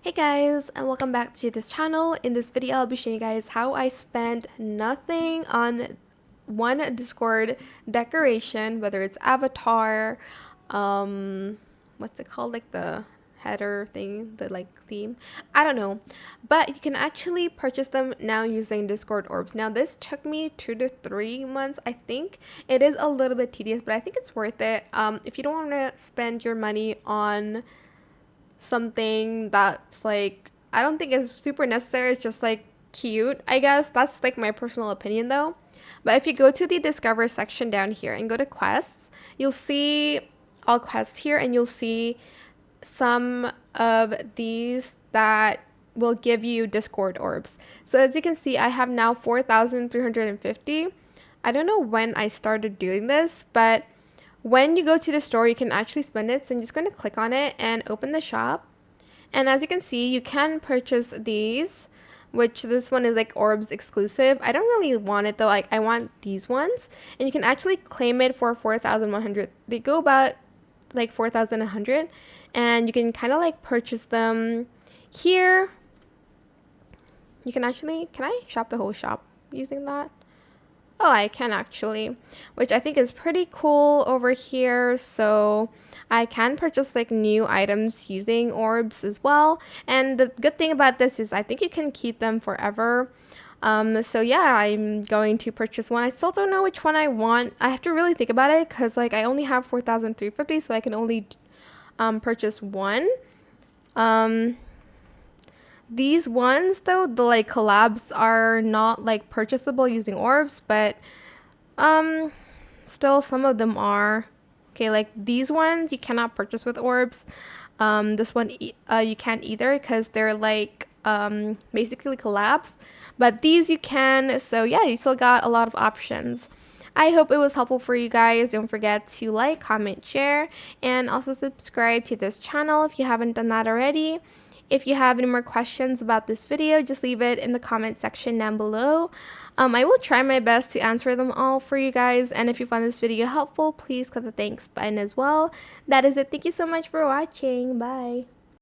Hey guys, and welcome back to this channel. In this video, I'll be showing you guys how I spent nothing on one Discord decoration, whether it's avatar, what's it called, like the header thing, the like theme, I don't know, but you can actually purchase them now using Discord orbs. Now this took me 2 to 3 months. I think it is a little bit tedious, but I think it's worth it. If you don't want to spend your money on something that's like, I don't think is super necessary, it's just like cute, I guess. That's like my personal opinion though. But if you go to the discover section down here and go to quests, you'll see all quests here, and you'll see some of these that will give you Discord orbs. So as you can see, I have now 4,350. I don't know when I started doing this, but when you go to the store, you can actually spend it. So I'm just going to click on it and open the shop. And as you can see, you can purchase these, which this one is like orbs exclusive. I don't really want it though. Like I want these ones, and you can actually claim it for 4,100. They go about like 4,100, and you can kind of like purchase them here. You can actually, can I shop the whole shop using that? Oh, I can actually, which I think is pretty cool over here. So I can purchase like new items using orbs as well. And the good thing about this is I think you can keep them forever. So yeah, I'm going to purchase one. I still don't know which one I want. I have to really think about it because like I only have 4,350, so I can only purchase one. Um, these ones though, the like collabs are not like purchasable using orbs, but um, still some of them are. Okay, like these ones you cannot purchase with orbs. This one you can't either because they're like basically collabs. But these you can. So yeah, you still got a lot of options. I hope it was helpful for you guys. Don't forget to like, comment, share, and also subscribe to this channel if you haven't done that already. If you have any more questions about this video, just leave it in the comment section down below. I will try my best to answer them all for you guys. And if you found this video helpful, please click the thanks button as well. That is it. Thank you so much for watching. Bye.